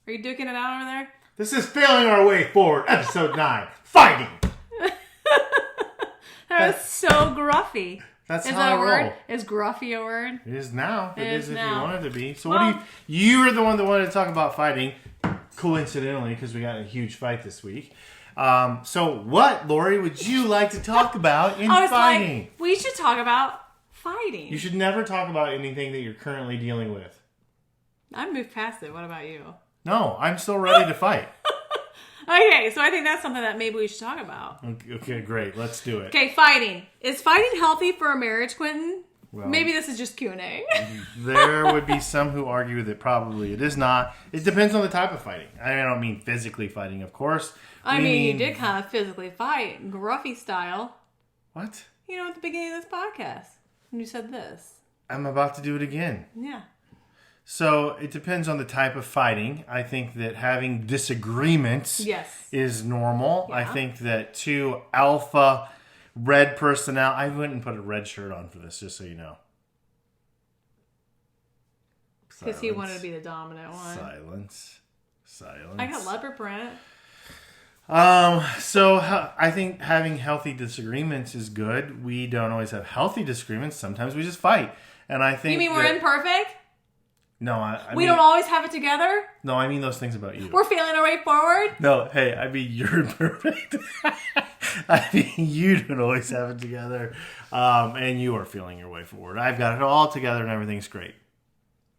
Are you duking it out over there? This is Failing Our Way Forward, episode 9. Fighting! That was so gruffy. That's is how that I a word? roll. Is gruffy a word? It is now. It is if now. you want it to be. So Well, what do you were the one that wanted to talk about fighting, coincidentally, because we got in a huge fight this week. So what, Lori, would you like to talk about in fighting? Like, we should talk about fighting. You should never talk about anything that you're currently dealing with. I moved past it. What about you? No, I'm still ready to fight. Okay, so I think that's something that maybe we should talk about. Okay, great. Let's do it. Okay, fighting. Is fighting healthy for a marriage, Quintin? Well, maybe this is just Q&A. There would be some who argue that probably it is not. It depends on the type of fighting. I don't mean physically fighting, of course. I mean, you did kind of physically fight, gruffy style. What? You know, at the beginning of this podcast, when you said this. I'm about to do it again. Yeah. So it depends on the type of fighting. I think that having disagreements is normal. Yeah. I think that two alpha red personality. I wouldn't put a red shirt on for this, just so you know. Because he wanted to be the dominant one. Silence. I got leopard print. So I think having healthy disagreements is good. We don't always have healthy disagreements. Sometimes we just fight. And I think you mean we're imperfect? No, we don't always have it together? No, I mean those things about you. We're feeling our way forward? No, hey, I mean you're imperfect. I mean you don't always have it together. And you are feeling your way forward. I've got it all together and everything's great.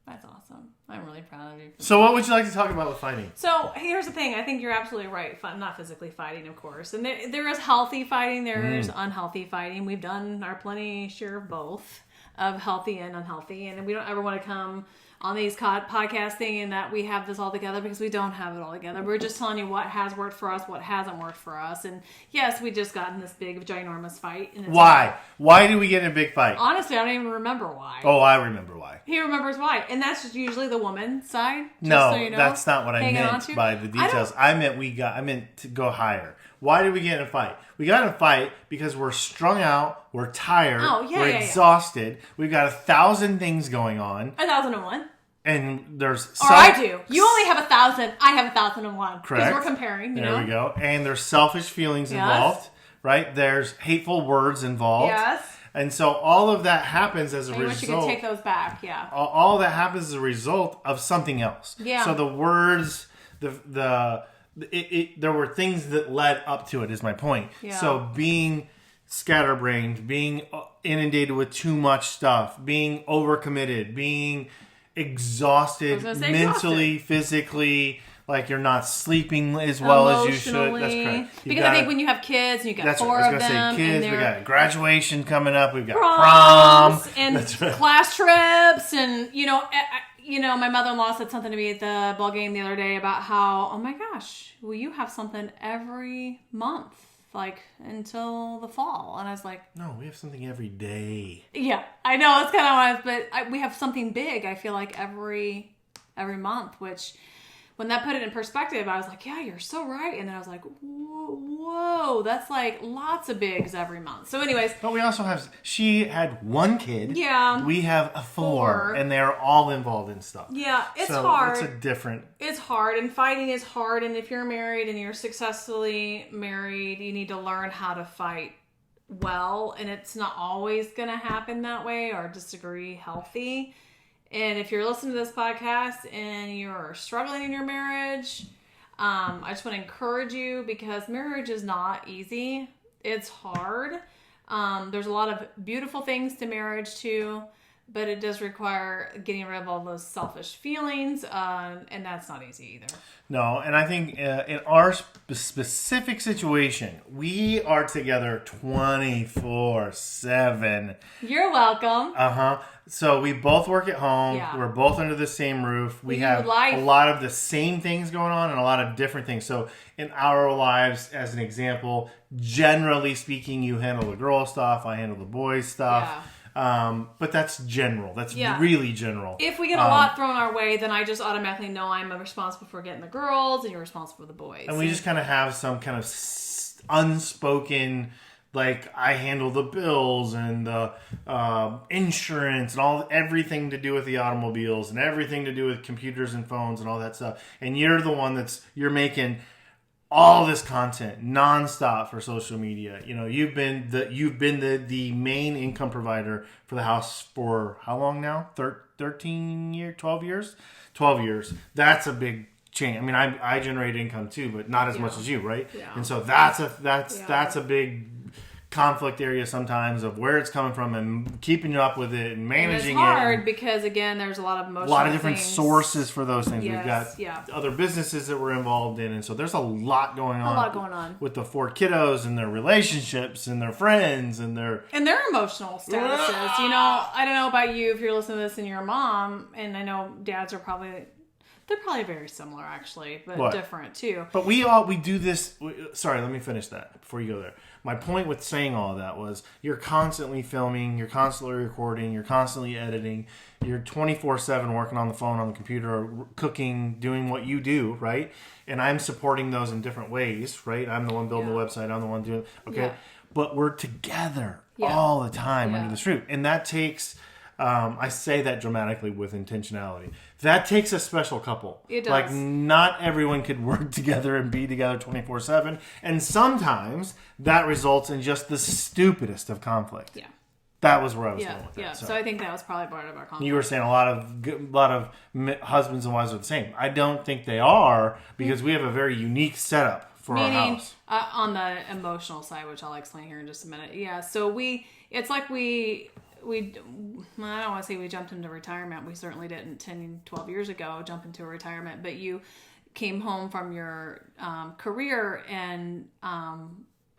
That's awesome. I'm really proud of you. So what would you like to talk about with fighting? So here's the thing. I think you're absolutely right. Not physically fighting, of course. And there is healthy fighting. There is unhealthy fighting. We've done our plenty share of both, of healthy and unhealthy. And we don't ever want to come on these podcasts thinking that we have this all together, because we don't have it all together. We're just telling you what has worked for us, what hasn't worked for us. And yes, we just got in this big, ginormous fight. And Why? Why did we get in a big fight? Honestly, I don't even remember why. Oh, I remember why. He remembers why. And that's just usually the woman's side. No, so you know, that's not what I meant by the details. I meant to go higher. Why did we get in a fight? We got in a fight because we're strung out, we're tired, we're exhausted. We've got 1,000 things going on. 1,001. And there's... Or I do. You only have 1,000. I have 1,001. Correct. Because we're comparing, There we go. And there's selfish feelings involved, right? There's hateful words involved. Yes. And so all of that happens as a result... I wish you could take those back, yeah. All that happens as a result of something else. Yeah. So the words, there were things that led up to it, is my point. Yeah. So being scatterbrained, being inundated with too much stuff, being overcommitted, being exhausted mentally, physically, like you're not sleeping as well as you should. That's correct. Because I think when you have kids and you got four of them, say kids, we got graduation coming up, we've got proms prom and class trips, and you know, my mother-in-law said something to me at the ball game the other day about how, oh my gosh, well, you have something every month, like until the fall. And I was like, no, we have something every day. Yeah, I know, that's kind of what but we have something big, I feel like every month, which when that put it in perspective, I was like, yeah, you're so right. And then I was like, whoa, that's like lots of bigs every month. So anyways. But we also have, she had one kid. Yeah. We have four. And they're all involved in stuff. Yeah, it's hard. It's hard, and fighting is hard. And if you're married and you're successfully married, you need to learn how to fight well. And it's not always going to happen that way or disagree healthy. And if you're listening to this podcast and you're struggling in your marriage, I just want to encourage you, because marriage is not easy. It's hard. There's a lot of beautiful things to marriage too, but it does require getting rid of all those selfish feelings, and that's not easy either. No, and I think in our specific situation, we are together 24/7. You're welcome. So we both work at home. Yeah. We're both under the same roof. We have a lot of the same things going on and a lot of different things. So in our lives, as an example, generally speaking, you handle the girl stuff, I handle the boys stuff. Yeah. But that's general. That's really general. If we get a lot thrown our way, then I just automatically know I'm responsible for getting the girls and you're responsible for the boys. And we just kind of have some kind of unspoken Like, I handle the bills and the insurance and everything to do with the automobiles and everything to do with computers and phones and all that stuff. And you're the one you're making all this content nonstop for social media. You know, you've been the main income provider for the house for how long now? 13 years, 12 years? 12 years. That's a big change. I mean, I generate income too, but not as much as you, right? Yeah. And so that's a big conflict area sometimes of where it's coming from and keeping up with it and managing it. It's hard because, again, there's a lot of emotional different sources for those things. Yes, we've got other businesses that we're involved in, and so there's a lot going on with the 4 kiddos and their relationships and their friends and their emotional statuses. You know, I don't know about you if you're listening to this and you're a mom, and I know dads are probably very similar, actually, but different too. But we do this. Sorry, let me finish that before you go there. My point with saying all of that was you're constantly filming, you're constantly recording, you're constantly editing, you're 24/7 working on the phone, on the computer, cooking, doing what you do, right? And I'm supporting those in different ways, right? I'm the one building the website. I'm the one doing but we're together all the time under this roof, and that takes. I say that dramatically with intentionality. That takes a special couple. It does. Like, not everyone could work together and be together 24/7. And sometimes that results in just the stupidest of conflict. Yeah. That was where I was going with that. Yeah, so I think that was probably part of our conflict. You were saying a lot of husbands and wives are the same. I don't think they are, because we have a very unique setup for our house. On the emotional side, which I'll explain here in just a minute. Yeah, so it's like I don't want to say we jumped into retirement. We certainly didn't 10, 12 years ago jump into a retirement. But you came home from your career, and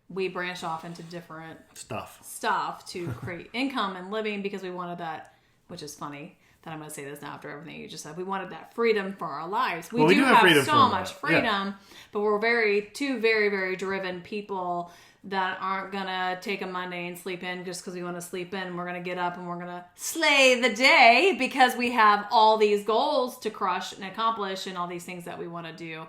we branched off into different stuff to create income and living, because we wanted that, which is funny that I'm going to say this now after everything you just said. We wanted that freedom for our lives. We do have so much freedom, but we're two very, very driven people that aren't going to take a Monday and sleep in just because we want to sleep in. We're going to get up and we're going to slay the day because we have all these goals to crush and accomplish and all these things that we want to do.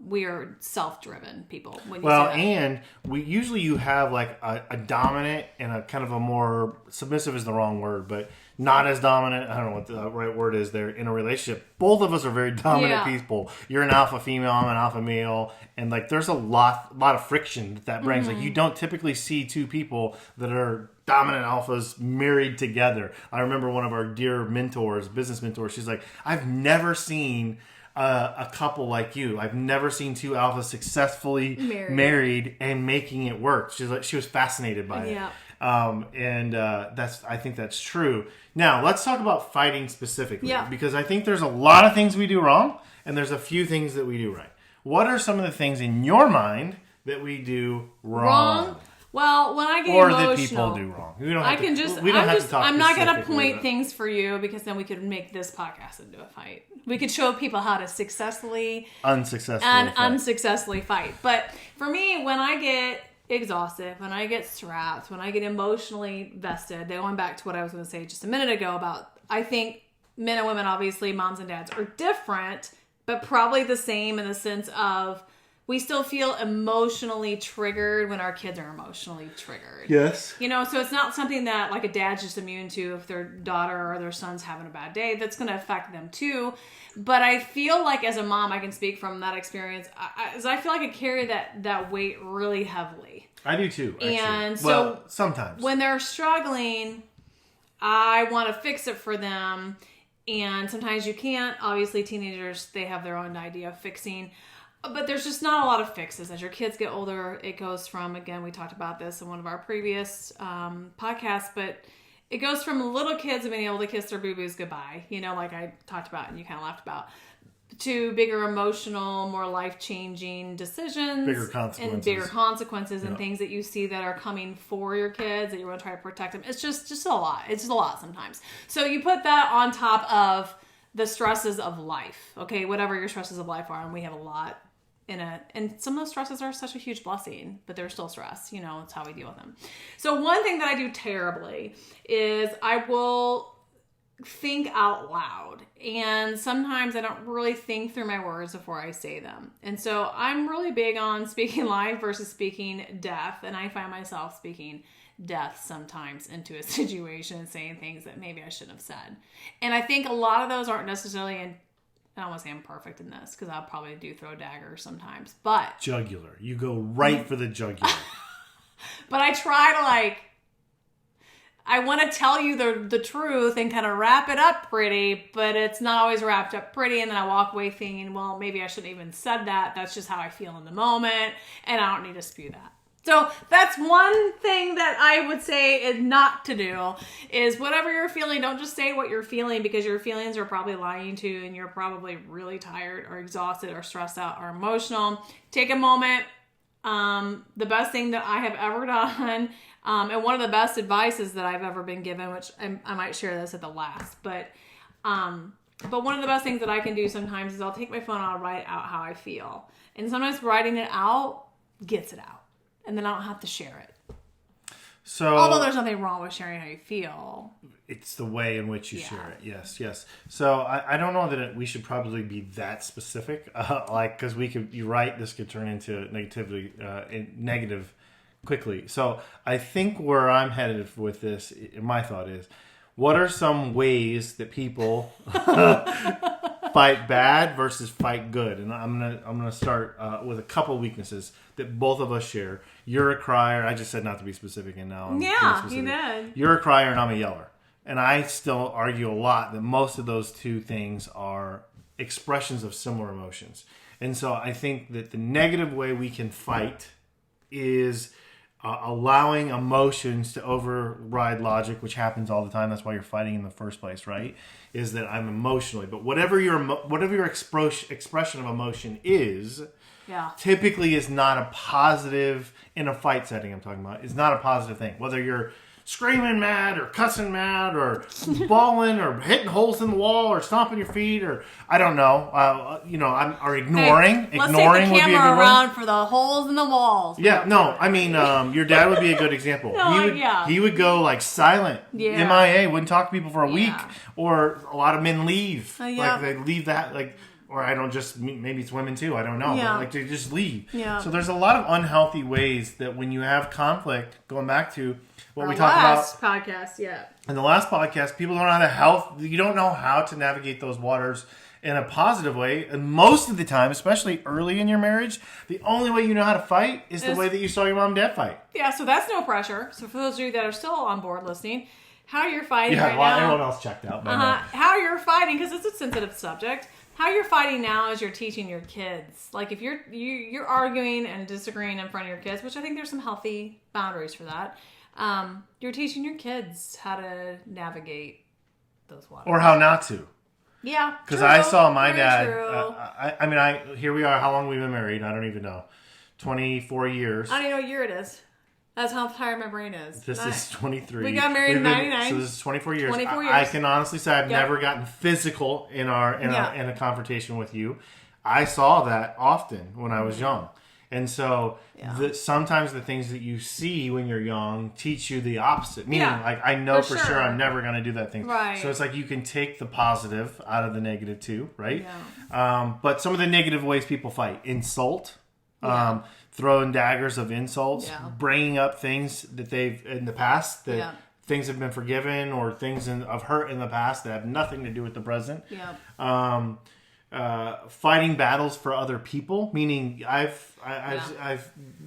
We are self-driven people. And you have like a dominant and a kind of a more submissive is the wrong word, but not as dominant. I don't know what the right word is there in a relationship. Both of us are very dominant people. You're an alpha female, I'm an alpha male, and like there's a lot of friction that brings. Like, you don't typically see two people that are dominant alphas married together. I remember one of our dear mentors, business mentors. She's like, I've never seen a couple like you. I've never seen two alphas successfully married and making it work. She's like, she was fascinated by it. I think that's true. Now, let's talk about fighting specifically. Because I think there's a lot of things we do wrong, and there's a few things that we do right. What are some of the things in your mind that we do wrong? Well, when I get emotional, or that people do wrong. I'm not going to point things for you, because then we could make this podcast into a fight. We could show people how to unsuccessfully fight. But for me, when I get exhausted, when I get strapped, when I get emotionally vested, going back to what I was going to say just a minute ago about, I think men and women, obviously moms and dads, are different, but probably the same in the sense of we still feel emotionally triggered when our kids are emotionally triggered. Yes. You know, so it's not something that like a dad's just immune to if their daughter or their son's having a bad day. That's going to affect them too. But I feel like as a mom, I can speak from that experience. I feel like I carry that weight really heavily. I do too, actually. And so sometimes when they're struggling, I want to fix it for them. And sometimes you can't. Obviously, teenagers, they have their own idea of fixing. But there's just not a lot of fixes. As your kids get older, it goes from, again, we talked about this in one of our previous podcasts, but it goes from little kids being able to kiss their boo-boos goodbye, you know, like I talked about and you kind of laughed about, to bigger emotional, more life-changing decisions. Bigger consequences and things that you see that are coming for your kids, that you want to try to protect them. It's just a lot. It's just a lot sometimes. So you put that on top of the stresses of life, okay? Whatever your stresses of life are, and we have a lot. And some of those stresses are such a huge blessing, but they're still stress. You know, it's how we deal with them. So one thing that I do terribly is I will think out loud. And sometimes I don't really think through my words before I say them. And so I'm really big on speaking life versus speaking death. And I find myself speaking death sometimes into a situation and saying things that maybe I shouldn't have said. And I think a lot of those aren't necessarily I don't want to say I'm perfect in this because I'll probably do throw daggers sometimes. But jugular. You go right for the jugular. But I try to I want to tell you the truth and kind of wrap it up pretty, but it's not always wrapped up pretty. And then I walk away thinking, well, maybe I shouldn't even said that. That's just how I feel in the moment. And I don't need to spew that. So that's one thing that I would say is not to do is whatever you're feeling, don't just say what you're feeling because your feelings are probably lying to you and you're probably really tired or exhausted or stressed out or emotional. Take a moment. The best thing that I have ever done, and one of the best advices that I've ever been given, which I might share this at the last, but one of the best things that I can do sometimes is I'll take my phone and I'll write out how I feel. And sometimes writing it out gets it out. And then I don't have to share it. So, although there's nothing wrong with sharing how you feel. It's the way in which you share it. Yes. So I don't know that we should probably be that specific. Because you're right, this could turn into negative quickly. So I think where I'm headed with this, my thought is, what are some ways that people fight bad versus fight good? And I'm gonna start with a couple weaknesses that both of us share. You're a crier. I just said not to be specific, and now I'm being specific. You did. You're a crier, and I'm a yeller. And I still argue a lot that most of those two things are expressions of similar emotions. And so I think that the negative way we can fight is allowing emotions to override logic, which happens all the time. That's why you're fighting in the first place, right? Is that I'm emotionally, but whatever your expression of emotion is, typically is not a positive in a fight setting. I'm talking about is not a positive thing. Whether you're screaming mad or cussing mad or bawling or hitting holes in the wall or stomping your feet or I don't know, or ignoring. Hey, let's take the camera around for the holes in the walls. Yeah, no, I mean, your dad would be a good example. He would go silent, MIA, wouldn't talk to people for a week, or a lot of men leave. They leave that or I don't just, maybe it's women too, I don't know. Yeah. But they just leave. Yeah. So there's a lot of unhealthy ways that when you have conflict, going back to what we talked about. Podcast, in the last podcast, people don't know you don't know how to navigate those waters in a positive way. And most of the time, especially early in your marriage, the only way you know how to fight is the way that you saw your mom and dad fight. Yeah, so that's no pressure. So for those of you that are still on board listening, how you're fighting right now. Everyone else checked out. How you're fighting, because it's a sensitive subject. How you're fighting now is you're teaching your kids. If you're arguing and disagreeing in front of your kids, which I think there's some healthy boundaries for that. You're teaching your kids how to navigate those waters. Or how not to. Yeah, because I saw my dad. Here we are. How long we've been married? I don't even know. 24 years. I don't even know what year it is. That's how tired my brain is. This is 23. We got married in 99. So this is 24 years. 24 years. I can honestly say I've never gotten physical in a confrontation with you. I saw that often when I was young. And so sometimes the things that you see when you're young teach you the opposite. Meaning, I know for sure I'm never going to do that thing. Right. So it's you can take the positive out of the negative too, right? Yeah. But some of the negative ways people fight. Insult. Throwing daggers of insults. Yeah. Bringing up things that they've, in the past, that things have been forgiven or things of hurt in the past that have nothing to do with the present. Yeah. Fighting battles for other people, meaning I've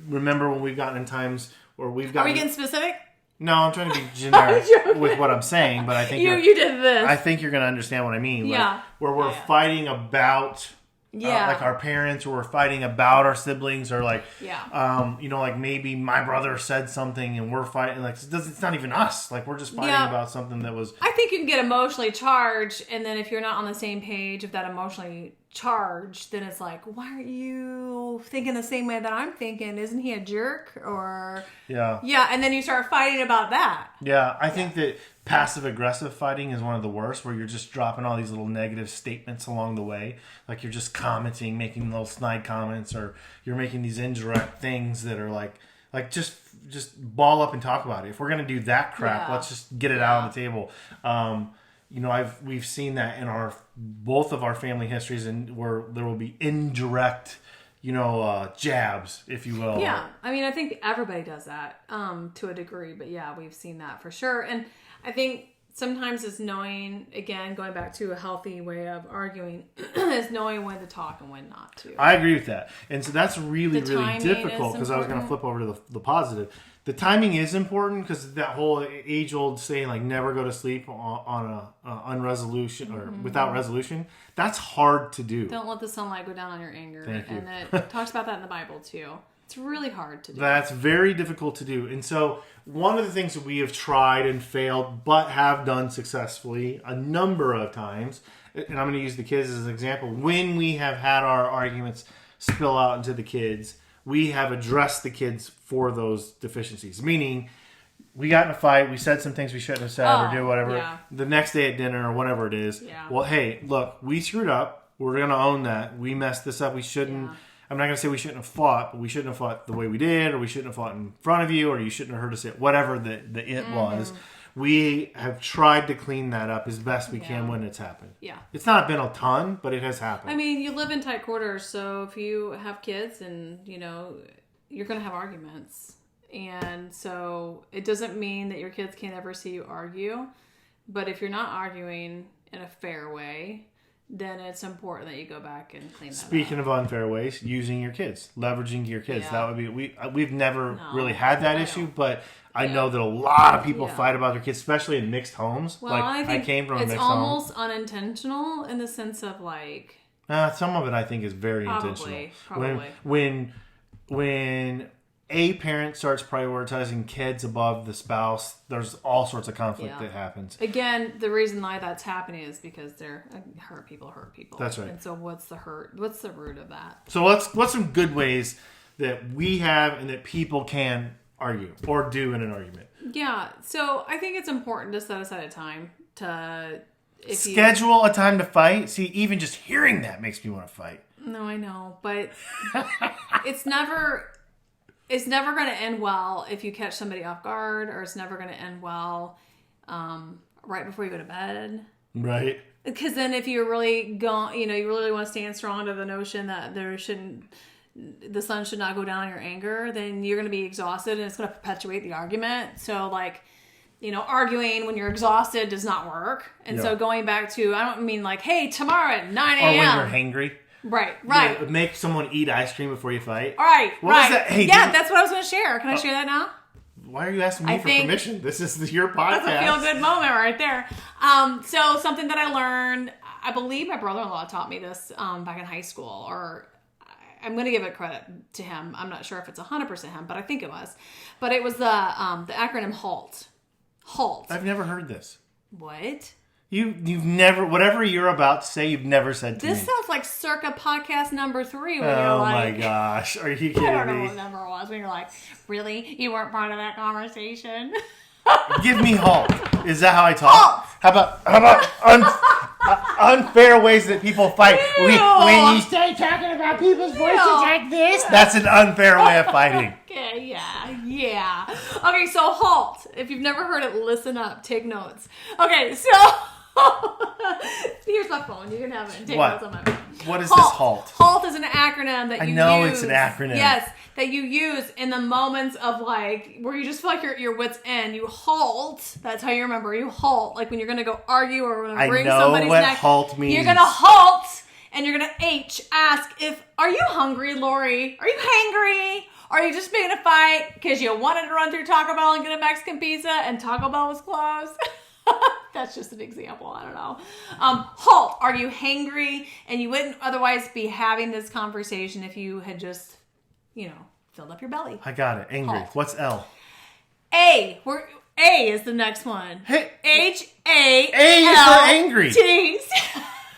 remember when we've gotten in times where we've gotten. Are we getting specific? No, I'm trying to be generic with what I'm saying, but I think you did this. I think you're going to understand what I mean. Where we're fighting about. Our parents, or we're fighting about our siblings, or maybe my brother said something and we're fighting. It's not even us. We're just fighting about something that was. I think you can get emotionally charged, and then if you're not on the same page of that emotionally charged, then it's why aren't you thinking the same way that I'm thinking? Isn't he a jerk? Or and then you start fighting about that. Yeah, I think that passive aggressive fighting is one of the worst, where you're just dropping all these little negative statements along the way. You're just commenting, making little snide comments, or you're making these indirect things that are just ball up and talk about it. If we're going to do that crap, let's just get it out on the table. we've seen that in both of our family histories, and where there will be indirect, jabs, if you will. Yeah, I mean, I think everybody does that to a degree, but yeah, we've seen that for sure. And I think sometimes it's knowing, again, going back to a healthy way of arguing, is knowing when to talk and when not to. I agree with that, and so that's really, really difficult, because I was going to flip over to the positive. The timing is important, because that whole age-old saying, like, never go to sleep on a unresolution or without resolution, that's hard to do. Don't let the sunlight go down on your anger. Thank you. And it talks about that in the Bible, too. It's really hard to do. That's very difficult to do. And so one of the things that we have tried and failed, but have done successfully a number of times, and I'm going to use the kids as an example, when we have had our arguments spill out into the kids, we have addressed the kids for those deficiencies. Meaning, we got in a fight, we said some things we shouldn't have said or do whatever. Yeah. The next day at dinner or whatever it is. Yeah. Well, hey, look, we screwed up. We're going to own that. We messed this up. We shouldn't. Yeah. I'm not going to say we shouldn't have fought, but we shouldn't have fought the way we did, or we shouldn't have fought in front of you, or you shouldn't have heard us say whatever the it was. We have tried to clean that up as best we can when it's happened. Yeah. It's not been a ton, but it has happened. I mean, you live in tight quarters, so if you have kids and, you're going to have arguments. And so it doesn't mean that your kids can't ever see you argue. But if you're not arguing in a fair way, then it's important that you go back and clean that up. Speaking of unfair ways, using your kids, leveraging your kids. Yeah. That would be we've never really had that issue, but I know that a lot of people fight about their kids, especially in mixed homes. Well, I came from a mixed home. It's almost unintentional in the sense of like. Some of it I think is very intentional. Probably. When a parent starts prioritizing kids above the spouse, there's all sorts of conflict that happens. Again, the reason why that's happening is because they're hurt people. That's right. And so what's the hurt? What's the root of that? So what's some good ways that we have and that people can argue or do in an argument? Yeah. So I think it's important to set aside a time to schedule a time to fight. See, even just hearing that makes me want to fight. No, I know, but it's never going to end well if you catch somebody off guard, or it's never going to end well right before you go to bed. Right. Because then if you're really you really want to stand strong to the notion that the sun should not go down on your anger, then you're going to be exhausted and it's going to perpetuate the argument. So arguing when you're exhausted does not work. And so going back to, I don't mean like, hey, tomorrow at 9 a.m. Or when you're hangry. Right. Make someone eat ice cream before you fight. All right. What was that? Hey, that's what I was going to share. Can I share that now? Why are you asking me for permission? This is your podcast. That's a feel-good moment right there. So something that I learned, I believe my brother-in-law taught me this back in high school, or I'm going to give it credit to him. I'm not sure if it's 100% him, but I think it was. But it was the acronym HALT. HALT. I've never heard this. What? You've never, whatever you're about to say, you've never said to me. This sounds like circa podcast number 3 when you're like... Oh my gosh, are you kidding me? I don't know what number it was when you're like, really? You weren't part of that conversation? Give me HALT. Is that how I talk? HALT. How about unfair ways that people fight? When you start talking about people's voices like this, that's an unfair way of fighting. Okay, yeah. Okay, so HALT. If you've never heard it, listen up. Take notes. Okay, so... Here's my phone. You can have it and take notes on my phone. What is this HALT? HALT is an acronym that you use. I know it's an acronym. Yes, that you use in the moments of where you just feel like you're at your wit's end. You halt. That's how you remember. You halt. Like when you're going to go argue or when bring somebody's neck. I know what HALT means. You're going to halt and you're going to ask are you hungry, Lori? Are you hangry? Or are you just making a fight because you wanted to run through Taco Bell and get a Mexican pizza and Taco Bell was closed? That's just an example. I don't know. HALT. Are you hangry? And you wouldn't otherwise be having this conversation if you had just, filled up your belly. I got it. Angry. HALT. What's L? A. A is the next one. Hey. H-A-L-T. A is for angry.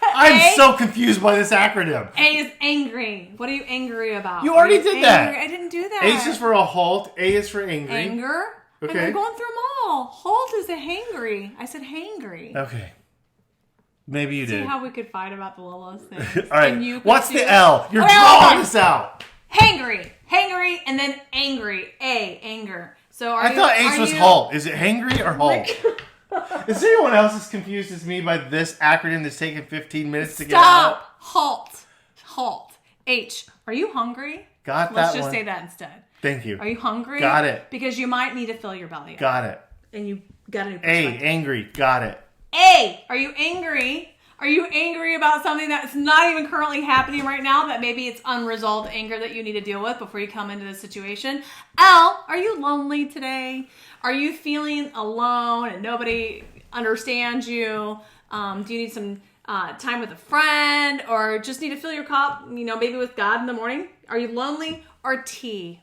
I'm so confused by this acronym. A is angry. What are you angry about? You already did that. I didn't do that. H is for a halt. A is for angry. Anger. Okay. And we're going through them all. HALT is a hangry. I said hangry. Okay. Maybe you did. See how we could fight about the littlest things. All right. What's the L? You're drawing this out. Hangry, and then angry. A, anger. So I thought H was HALT. Is it hangry or HALT? Is there anyone else as confused as me by this acronym that's taken 15 minutes to get out? Stop! HALT. HALT. H. Are you hungry? Got that. Let's just say that instead. Thank you. Are you hungry? Got it. Because you might need to fill your belly up. Got it. And you got a new A. perspective. Angry. Got it. A. Are you angry? Are you angry about something that's not even currently happening right now, that maybe it's unresolved anger that you need to deal with before you come into the situation? L. Are you lonely today? Are you feeling alone and nobody understands you? Do you need some time with a friend, or just need to fill your cup, maybe with God in the morning? Are you lonely? Or T?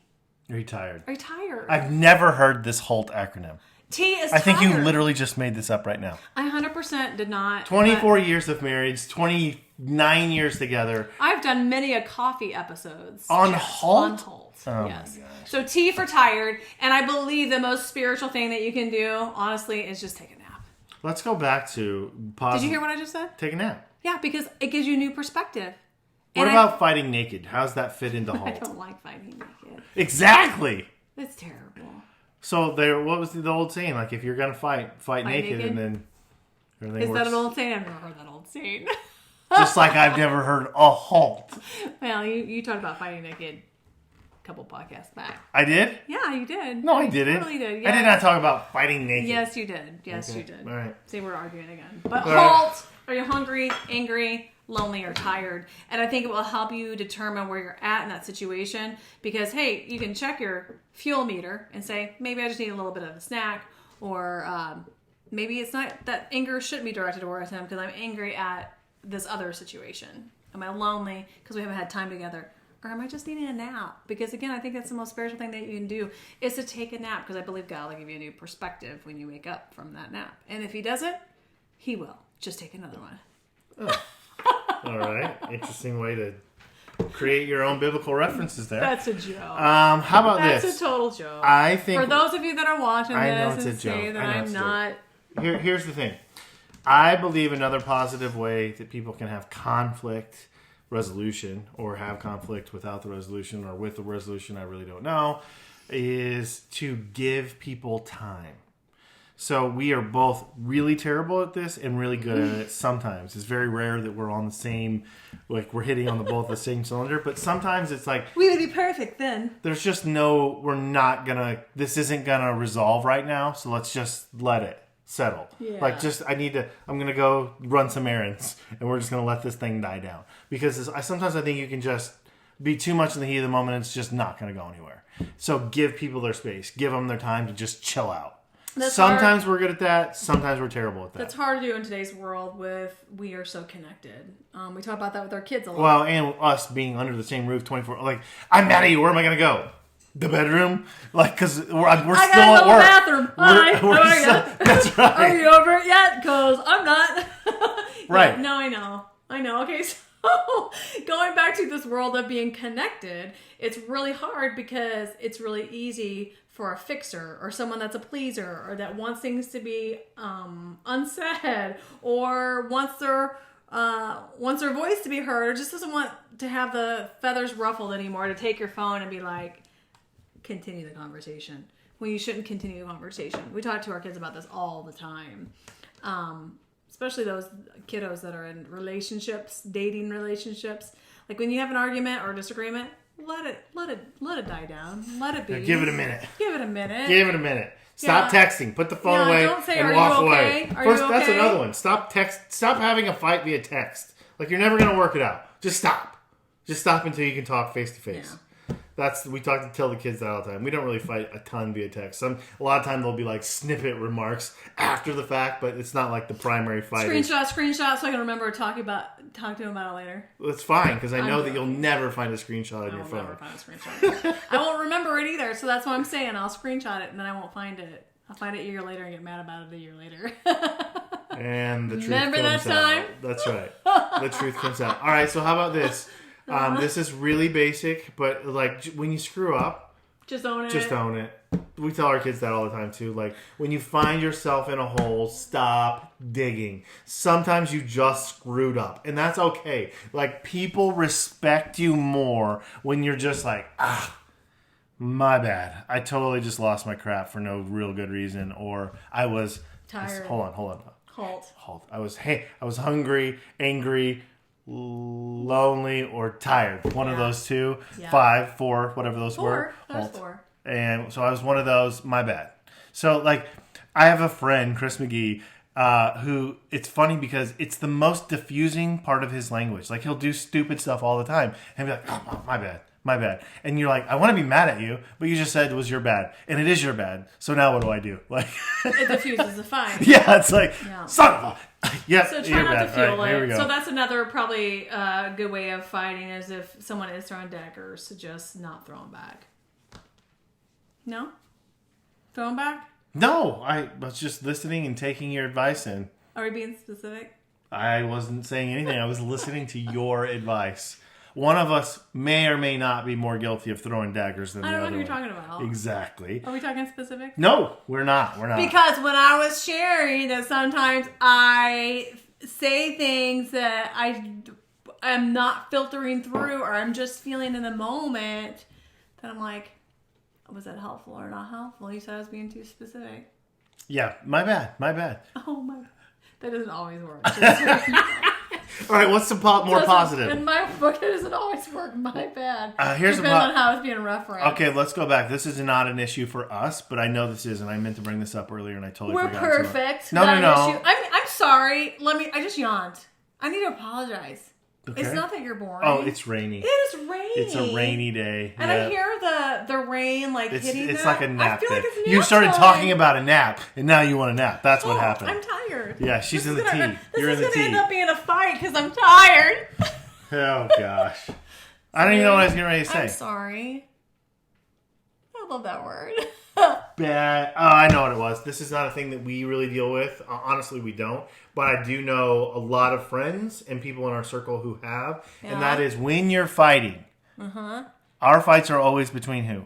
Are you tired? Are you tired? I've never heard this HALT acronym. T is I think tired. you literally just made this up right now. I 100% did not. 24 years of marriage, 29 years together. I've done many a coffee episodes. On HALT? On HALT, oh yes. My gosh. So T for tired, and I believe the most spiritual thing that you can do, honestly, is just take a nap. Let's go back to Did you hear what I just said? Take a nap. Yeah, because it gives you a new perspective. What about fighting naked? How's that fit into HALT? I don't like fighting naked. Exactly. It's terrible. So what was the old saying? Like, if you're gonna fight naked, and then everything Is works. that an old saying? I've never heard that old saying. Just like I've never heard a HALT. Well, you talked about fighting naked a couple podcasts back. I did? Yeah, you did. No, I didn't. You totally did. Yeah. I did not talk about fighting naked. Yes, you did. Yes, Okay. you did. All right. See, we're arguing again. But All right. HALT. Are you hungry, angry, lonely, or tired? And I think it will help you determine where you're at in that situation, because, hey, you can check your fuel meter and say, maybe I just need a little bit of a snack, or maybe it's not that anger shouldn't be directed towards him because I'm angry at this other situation. Am I lonely because we haven't had time together? Or am I just needing a nap? Because, again, I think that's the most spiritual thing that you can do, is to take a nap, because I believe God will give you a new perspective when you wake up from that nap. And if he doesn't, he will. Just take another one. Oh. All right. Interesting way to create your own biblical references there. That's a joke. How about this? That's a total joke. I think, for those of you that are watching this and say joke. that I'm not... Here's the thing. I believe another positive way that people can have conflict resolution, or have conflict without the resolution, or with the resolution, I really don't know, is to give people time. So we are both really terrible at this and really good at it sometimes. It's very rare that we're on the same, like we're hitting on both the same cylinder. But sometimes it's like... We would be perfect then. There's just this isn't going to resolve right now. So let's just let it settle. Yeah. Like I'm going to go run some errands, and we're just going to let this thing die down. Because sometimes I think you can just be too much in the heat of the moment and it's just not going to go anywhere. So give people their space. Give them their time to just chill out. Sometimes we're good at that. Sometimes we're terrible at that. That's hard to do in today's world we are so connected. We talk about that with our kids a lot. Well, and us being under the same roof 24. Like, I'm mad at you. Where am I going to go? The bedroom? Like, because we're still at work. I gotta go to the bathroom. Hi. That's right. Are you over it yet? Because I'm not. Right. Yeah, no, I know. Okay, so going back to this world of being connected, it's really hard because it's really easy for a fixer or someone that's a pleaser or that wants things to be unsaid or wants their voice to be heard or just doesn't want to have the feathers ruffled anymore, to take your phone and be like, continue the conversation when you shouldn't continue the conversation. We talk to our kids about this all the time, especially those kiddos that are in relationships, dating relationships. Like when you have an argument or disagreement, let it die down. Let it be. Now give it a minute. Give it a minute. Give it a minute. Stop texting. Put the phone away don't say, and "Are walk you away. okay? Are First, you that's okay?" another one. Stop having a fight via text. Like, you're never going to work it out. Just stop. Just stop until you can talk face to face. We tell the kids that all the time. We don't really fight a ton via text. A lot of time they'll be like snippet remarks after the fact, but it's not like the primary fight. Screenshot, so I can remember talk to them about it later. It's fine, because I know that you'll never find a screenshot on your phone. Never find a screenshot. I won't remember it either, so that's what I'm saying. I'll screenshot it and then I won't find it. I'll find it a year later and get mad about it a year later. And the truth Remember comes that time? out. That's right. The truth comes out. All right, so how about this? This is really basic, but like when you screw up, just own it. Just own it. We tell our kids that all the time too. Like, when you find yourself in a hole, stop digging. Sometimes you just screwed up, and that's okay. Like, people respect you more when you're just like, my bad. I totally just lost my crap for no real good reason, or I was Tired. Hold on. HALT. I was hungry, angry, lonely, or tired. One of those two. Yeah. 5, 4, whatever those were. That's 4. And so I was one of those. My bad. So like, I have a friend, Chris McGee, who it's funny because it's the most diffusing part of his language. Like he'll do stupid stuff all the time and be like, oh, my bad. And you're like, I want to be mad at you, but you just said it was your bad. And it is your bad. So now what do I do? Like it diffuses the fine. Yeah, it's like, son of a... Yep, so try not to feel right, it. So that's another probably good way of fighting is if someone is throwing daggers, to just not throw them back. No? Throw them back? No, I was just listening and taking your advice in. Are we being specific? I wasn't saying anything. I was listening to your advice. One of us may or may not be more guilty of throwing daggers than the other. I don't know what you're talking about. Exactly. Are we talking specific? No, we're not. Because when I was sharing that sometimes I say things that I'm not filtering through or I'm just feeling in the moment, that I'm like, was that helpful or not helpful? You said I was being too specific. Yeah, my bad. Oh my, that doesn't always work. All right, what's the more positive? In my book, it doesn't always work. My bad. Depends on how it's being referenced. Okay, let's go back. This is not an issue for us, but I know this is, and I meant to bring this up earlier, and I totally forgot. We're perfect. No. I'm sorry. I just yawned. I need to apologize. Okay. It's not that you're boring. Oh, it's rainy. It is rainy. It's a rainy day. And I hear the rain hitting It's like a nap I feel day. like it's nap You started time. talking about a nap, and now you want a nap. That's what happened. I'm tired. Yeah, she's in the tea. You're in the tea. This is going to end up being a fight because I'm tired. Oh, gosh. I don't even know what I was getting ready to say. I'm sorry. I love that word. Bad. Oh, I know what it was. This is not a thing that we really deal with. Honestly, we don't. But I do know a lot of friends and people in our circle who have. Yeah. And that is when you're fighting. Our fights are always between who?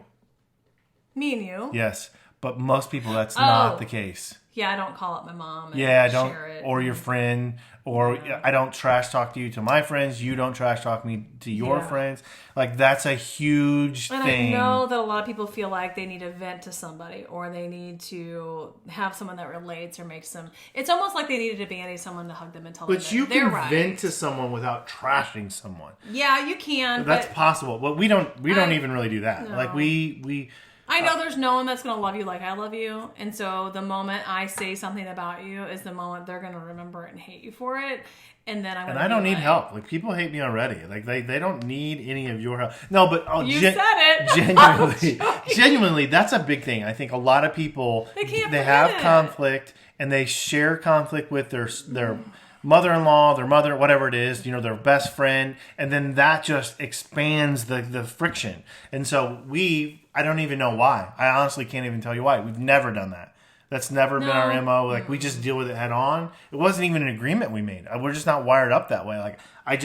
Me and you. Yes. But most people, that's not the case. Yeah, I don't call up my mom and I don't, share it. Or your friend, or I don't trash talk to you to my friends. You don't trash talk me to your friends. Like, that's a huge thing. And I know that a lot of people feel like they need to vent to somebody, or they need to have someone that relates or makes them. It's almost like they needed to band-aid someone to hug them and tell them that they're right. But you can vent to someone without trashing someone. Yeah, you can. That's possible. But we don't even really do that. No. Like, we I know there's no one that's going to love you like I love you. And so the moment I say something about you is the moment they're going to remember it and hate you for it. And then I don't need help. Like, people hate me already. Like, they don't need any of your help. No, but you said it. Genuinely, that's a big thing. I think a lot of people, they have conflict and they share conflict with their mother-in-law, their mother, whatever it is, their best friend, and then that just expands the friction. And so I don't even know why. I honestly can't even tell you why. We've never done that. That's never been our MO. Like, we just deal with it head on. It wasn't even an agreement we made. We're just not wired up that way. Like, I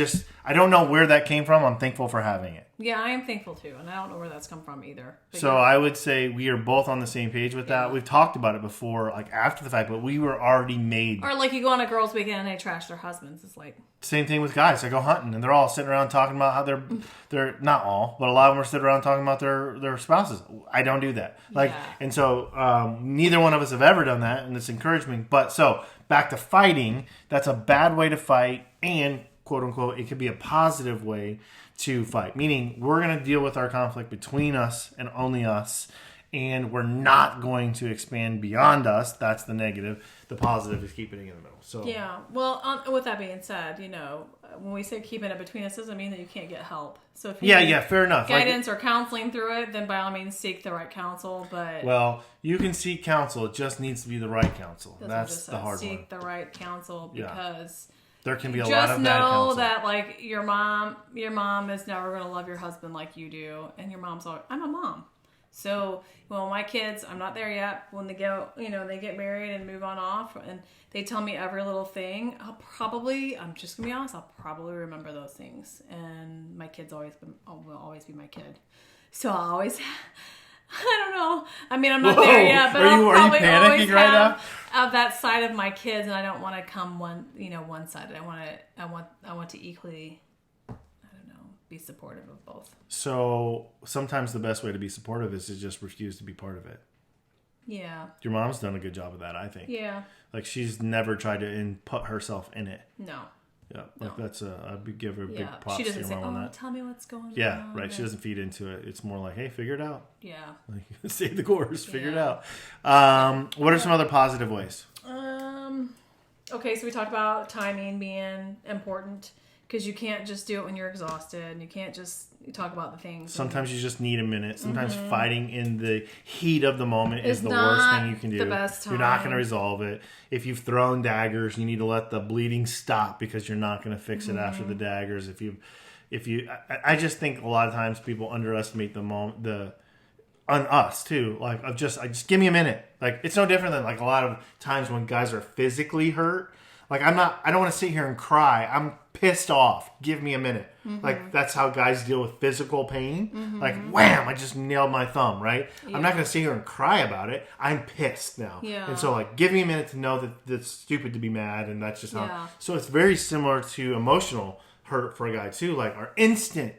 don't know where that came from. I'm thankful for having it. Yeah, I am thankful too. And I don't know where that's come from either. So I would say we are both on the same page with that. We've talked about it before, like after the fact, but we were already made. Or like you go on a girls' weekend and they trash their husbands. It's like... Same thing with guys. I go hunting and they're all sitting around talking about how they're not all, but a lot of them are sitting around talking about their spouses. I don't do that. And so neither one of us have ever done that, and it's encouragement. But so back to fighting, that's a bad way to fight, and quote unquote, it could be a positive way to fight. Meaning we're going to deal with our conflict between us and only us, and we're not going to expand beyond us. That's the negative. The positive is keeping it in the middle. So yeah. Well, with that being said, when we say keeping it between us, doesn't mean that you can't get help. So if you need fair enough. Guidance or counseling through it, then by all means seek the right counsel. But you can seek counsel. It just needs to be the right counsel. That's the hard one. Seek the right counsel because there can be a lot of bad counsel. Just know that like your mom is never going to love your husband like you do, and your mom's always, I'm a mom. So, my kids, I'm not there yet. When they go, they get married and move on off, and they tell me every little thing, I'm just gonna be honest, I'll probably remember those things. And my kid's will always be my kid. So I'll always, I don't know. I mean, I'm not there yet, but I'll probably always have that side of my kids, and I don't want to come one-sided. I want to equally, be supportive of both. So sometimes the best way to be supportive is to just refuse to be part of it. Yeah. Your mom's done a good job of that, I think. Yeah. Like, she's never tried to put herself in it. No. Yeah, like that's I'd give her a big props she doesn't to your mom on that. Tell me what's going on. Yeah, right. She doesn't feed into it. It's more like, hey, figure it out. Yeah. Like, stay the course. Figure it out. What are some other positive ways? Okay, so we talked about timing being important because you can't just do it when you're exhausted, and you can't just talk about the things. Sometimes you just need a minute. Sometimes fighting in the heat of the moment is the worst thing you can do. The best time. You're not going to resolve it. If you've thrown daggers, you need to let the bleeding stop because you're not going to fix it after the daggers. I just think a lot of times people underestimate the moment, on us too. Like, I just give me a minute. Like, it's no different than like a lot of times when guys are physically hurt. Like, I don't want to sit here and cry. I'm pissed off. Give me a minute. Like, that's how guys deal with physical pain. Like, wham, I just nailed my thumb, right? Yeah. I'm not going to sit here and cry about it. I'm pissed now. Yeah. And so, like, give me a minute to know that it's stupid to be mad, and that's just how. Yeah. So it's very similar to emotional hurt for a guy, too. Like, our instant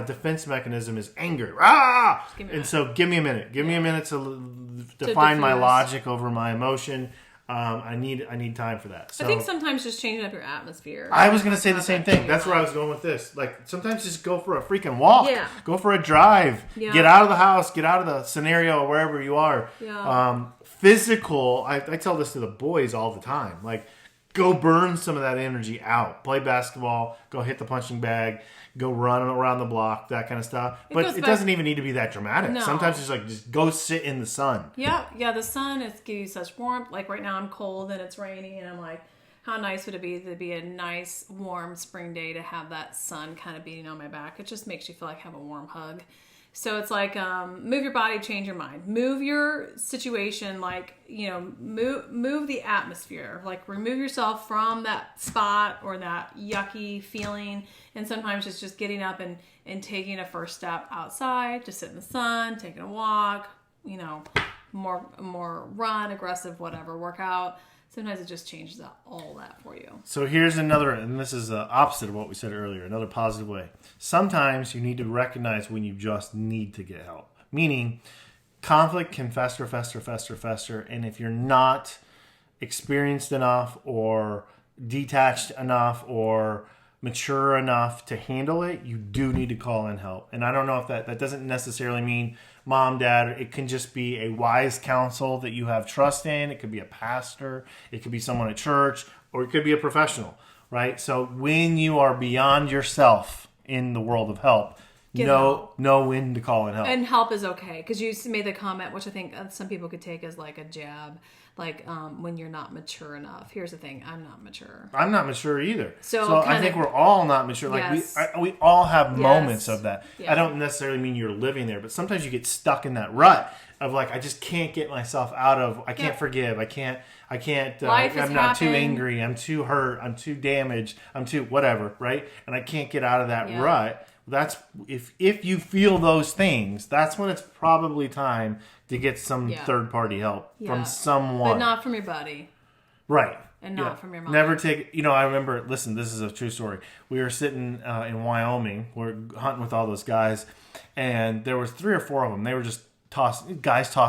defense mechanism is anger. Ah! And so give me a minute. Give me a minute to define my logic over my emotion. I need time for that. So, I think sometimes just changing up your atmosphere. I was going to say the same thing. That's where I was going with this. Like, sometimes just go for a freaking walk. Yeah. Go for a drive. Yeah. Get out of the house. Get out of the scenario or wherever you are. Yeah. Physical, I tell this to the boys all the time. Like, go burn some of that energy out. Play basketball. Go hit the punching bag. Go run around the block, that kind of stuff. But it doesn't even need to be that dramatic. No. Sometimes it's like, just go sit in the sun. Yeah, the sun gives you such warmth. Like right now I'm cold and it's rainy and I'm like, how nice would it be to be a nice, warm spring day to have that sun kind of beating on my back? It just makes you feel like I have a warm hug. So it's like, move your body, change your mind. Move your situation, like, move the atmosphere. Like, remove yourself from that spot or that yucky feeling. And sometimes it's just getting up and taking a first step outside, just sit in the sun, taking a walk, more run, aggressive, whatever, workout. Sometimes it just changes all that for you. So here's another, and this is the opposite of what we said earlier, another positive way. Sometimes you need to recognize when you just need to get help. Meaning, conflict can fester, and if you're not experienced enough or detached enough or mature enough to handle it, you do need to call in help. And I don't know if that doesn't necessarily mean mom, dad. It can just be a wise counsel that you have trust in. It could be a pastor. It could be someone at church, or it could be a professional, right? So when you are beyond yourself in the world of help, know when to call in help. And help is okay, because you made the comment, which I think some people could take as like a jab. Like, when you're not mature enough. Here's the thing. I'm not mature. I'm not mature either. So I think we're all not mature. Like, yes. we all have moments of that. Yeah. I don't necessarily mean you're living there, but sometimes you get stuck in that rut of like, I just can't get myself out of, I can't forgive. I can't, I'm not too angry. I'm too hurt. I'm too damaged. I'm too whatever, right? And I can't get out of that rut. That's if you feel those things, that's when it's probably time to get some third party help from someone, but not from your buddy, right? And not from your mom. Never take. I remember. Listen, this is a true story. We were sitting in Wyoming. We're hunting with all those guys, and there was 3 or 4 of them. They were just toss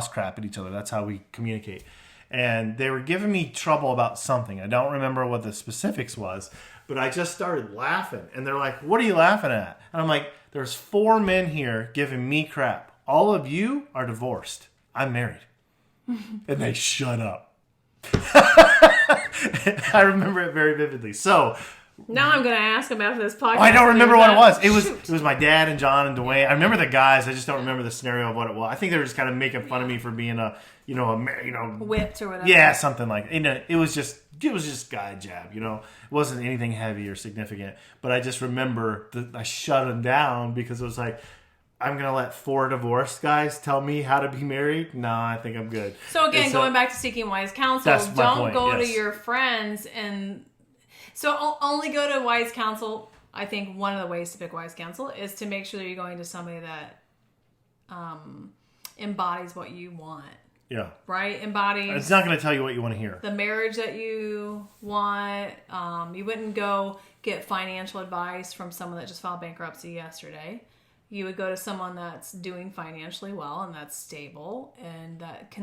crap at each other. That's how we communicate. And they were giving me trouble about something. I don't remember what the specifics was. But I just started laughing. And they're like, what are you laughing at? And I'm like, there's 4 men here giving me crap. All of you are divorced. I'm married. And they shut up. I remember it very vividly. So now I'm going to ask them after this podcast. I don't remember what it was. It was my dad and John and Dwayne. I remember the guys. I just don't remember the scenario of what it was. I think they were just kind of making fun of me for being whipped or whatever. Yeah, something like it was just guy jab. It wasn't anything heavy or significant. But I just remember that I shut them down because it was like, I'm going to let 4 divorced guys tell me how to be married? No, I think I'm good. So again, going back to seeking wise counsel, don't go to your friends and... So only go to wise counsel. I think one of the ways to pick wise counsel is to make sure that you're going to somebody that embodies what you want. Yeah. Right? Embodies. It's not going to tell you what you want to hear. The marriage that you want. You wouldn't go get financial advice from someone that just filed bankruptcy yesterday. You would go to someone that's doing financially well and that's stable and that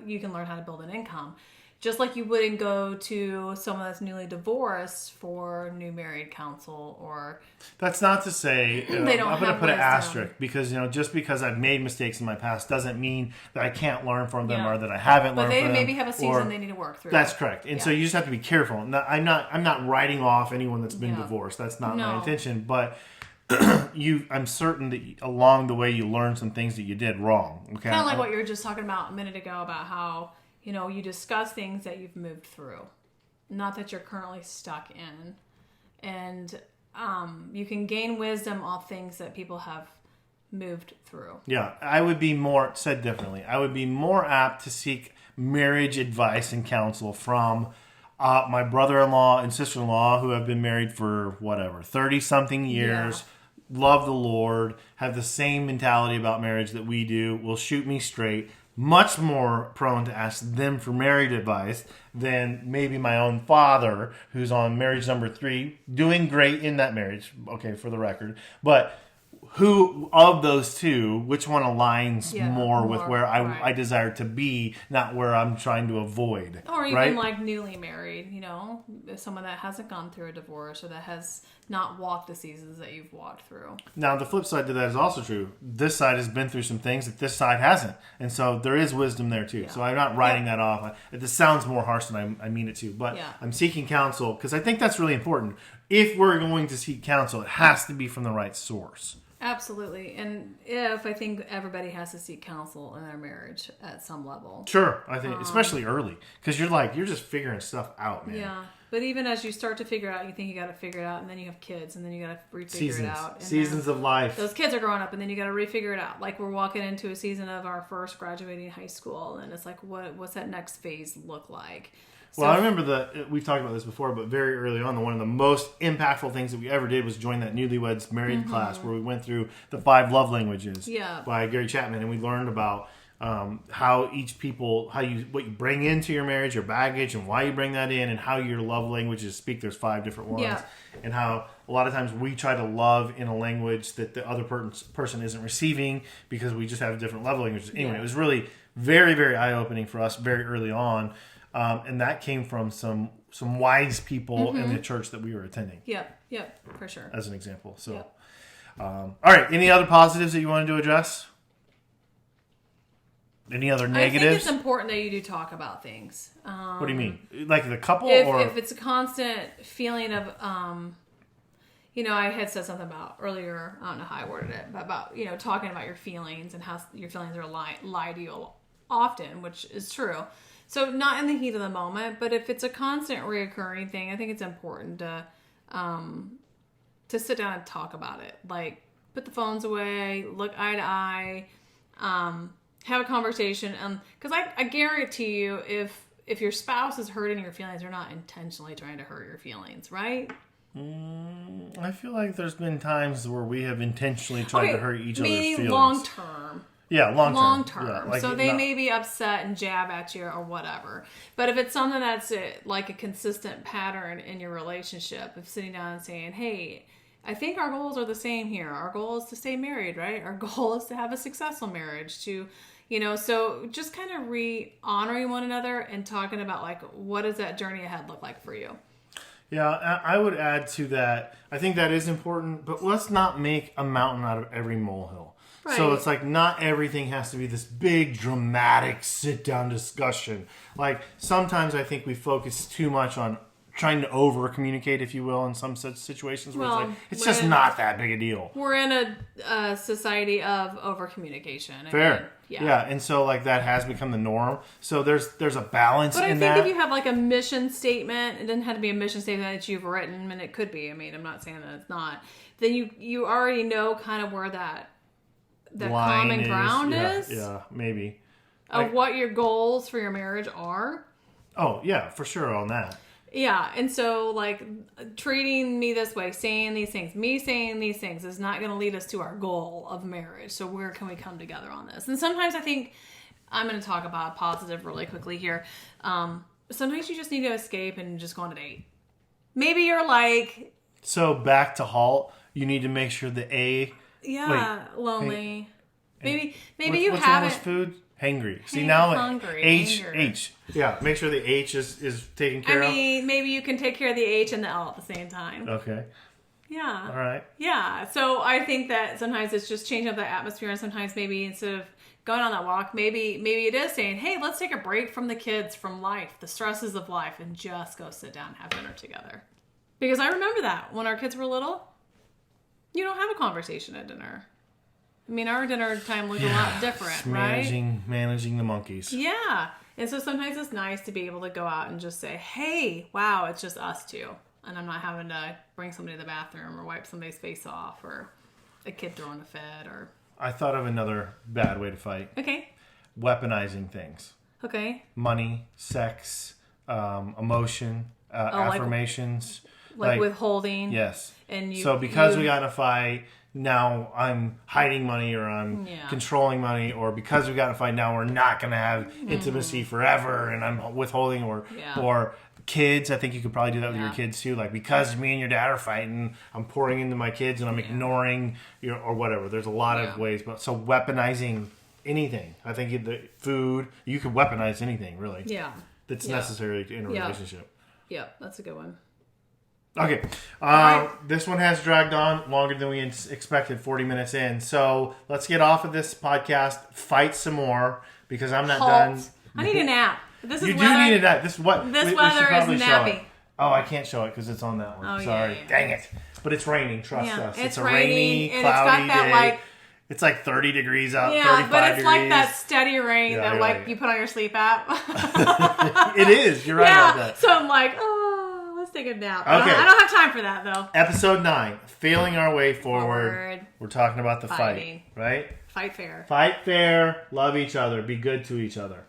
you can learn how to build an income. Just like you wouldn't go to someone that's newly divorced for new married counsel or... That's not to say... they don't I'm going to put an wisdom. asterisk because, just because I've made mistakes in my past doesn't mean that I can't learn from them or that I haven't learned from them. But they maybe have a season they need to work through. That's correct. And so you just have to be careful. I'm not writing off anyone that's been divorced. That's not my intention. But... I'm certain that along the way you learned some things that you did wrong. Okay, kind of like what you were just talking about a minute ago about how you discuss things that you've moved through, not that you're currently stuck in, and you can gain wisdom off things that people have moved through. Yeah, I would be more apt to seek marriage advice and counsel from my brother-in-law and sister-in-law who have been married for 30-something years, love the Lord, have the same mentality about marriage that we do, will shoot me straight, much more prone to ask them for marriage advice than maybe my own father, who's on marriage number 3, doing great in that marriage, okay, for the record, but... Who of those two, which one aligns more with where I desire to be, not where I'm trying to avoid? Or even like newly married, someone that hasn't gone through a divorce or that has not walked the seasons that you've walked through. Now, the flip side to that is also true. This side has been through some things that this side hasn't. And so there is wisdom there too. Yeah. So I'm not writing that off. This sounds more harsh than I mean it to. But I'm seeking counsel because I think that's really important. If we're going to seek counsel, it has to be from the right source. Absolutely. And I think everybody has to seek counsel in their marriage at some level. Sure. I think, especially early. Because you're just figuring stuff out, man. Yeah. But even as you start to figure it out, you think you got to figure it out, and then you have kids, and then you got to refigure it out. And Seasons of life. Those kids are growing up, and then you got to refigure it out. Like we're walking into a season of our first graduating high school, and it's like, what's that next phase look like? Well, I remember we've talked about this before, but very early on, one of the most impactful things that we ever did was join that Newlyweds Married class where we went through the 5 love languages by Gary Chapman, and we learned about how what you bring into your marriage, your baggage, and why you bring that in, and how your love languages speak. There's 5 different ones, and how a lot of times we try to love in a language that the other person isn't receiving because we just have different love languages. Anyway, it was really very, very eye-opening for us very early on. And that came from some wise people in the church that we were attending. Yep, for sure. As an example. So, all right. Any other positives that you wanted to address? Any other negatives? I think it's important that you do talk about things. What do you mean? Like the couple? If it's a constant feeling of, I had said something about earlier, I don't know how I worded it, but about, talking about your feelings and how your feelings are lie to you often, which is true. So not in the heat of the moment, but if it's a constant reoccurring thing, I think it's important to sit down and talk about it. Like put the phones away, look eye to eye, have a conversation. Because I guarantee you, if your spouse is hurting your feelings, they're not intentionally trying to hurt your feelings, right? I feel like there's been times where we have intentionally tried to hurt each other's feelings. Long term. Yeah, long term. Yeah, so they may be upset and jab at you or whatever. But if it's something that's like a consistent pattern in your relationship, of sitting down and saying, hey, I think our goals are the same here. Our goal is to stay married, right? Our goal is to have a successful marriage, so just kind of honoring one another and talking about like, what does that journey ahead look like for you? Yeah, I would add to that. I think that is important, but let's not make a mountain out of every molehill. Right. So it's like not everything has to be this big, dramatic, sit-down discussion. Like sometimes I think we focus too much on trying to over-communicate, if you will, in some such situations where it's just not that big a deal. We're in a society of over-communication. Fair. Yeah, and so like that has become the norm. So there's a balance in that. But I think if you have like a mission statement, it doesn't have to be a mission statement that you've written, and it could be. I mean, I'm not saying that it's not. Then you already know kind of where that common ground is. Yeah, maybe. Of what your goals for your marriage are. Oh, yeah, for sure on that. Yeah, and so like treating me this way, saying these things, me saying these things is not going to lead us to our goal of marriage. So where can we come together on this? And sometimes I think, I'm going to talk about positive really quickly here. Sometimes you just need to escape and just go on a date. Maybe you're like... So back to HALT, you need to make sure the A lonely. Maybe you what's haven't. What's food? Hangry. See, now hungry. H. Yeah, make sure the H is taken care of. Maybe you can take care of the H and the L at the same time. Okay. Yeah. All right. Yeah. So I think that sometimes it's just changing up the atmosphere, and sometimes maybe instead of going on that walk, maybe it is saying, hey, let's take a break from the kids, from life, the stresses of life, and just go sit down and have dinner together. Because I remember that when our kids were little, you don't have a conversation at dinner. I mean, our dinner time looked a lot different, right? Managing the monkeys. Yeah. And so sometimes it's nice to be able to go out and just say, hey, wow, it's just us two. And I'm not having to bring somebody to the bathroom or wipe somebody's face off or a kid throwing a fit or... I thought of another bad way to fight. Okay. Weaponizing things. Okay. Money, sex, emotion, affirmations. Like withholding. Yes. So because we got in a fight... Now I'm hiding money or I'm controlling money, or because we got to fight now we're not going to have intimacy forever and I'm withholding or kids. I think you could probably do that with your kids too. Like because me and your dad are fighting, I'm pouring into my kids and I'm ignoring or whatever. There's a lot of ways, but so weaponizing anything. I think the food, you could weaponize anything really. Yeah. That's necessary in a relationship. Yeah, that's a good one. Okay, This one has dragged on longer than we expected, 40 minutes in. So let's get off of this podcast, fight some more, because I'm not done. I need a nap. You do need a nap. This weather is nappy. Oh, I can't show it because it's on that one. Oh, sorry. Yeah. Dang it. But it's raining, trust us. It's a rainy, rainy, cloudy day. It's like 30 degrees out, 35 degrees. Yeah, but it's like that steady rain that you put on your sleep app. It is. You're right about that. So I'm like, let's take a nap. Okay. I don't have time for that, though. Episode 9, Feeling Our Way Forward. We're talking about the fight, right? Fight fair. Fight fair. Love each other. Be good to each other.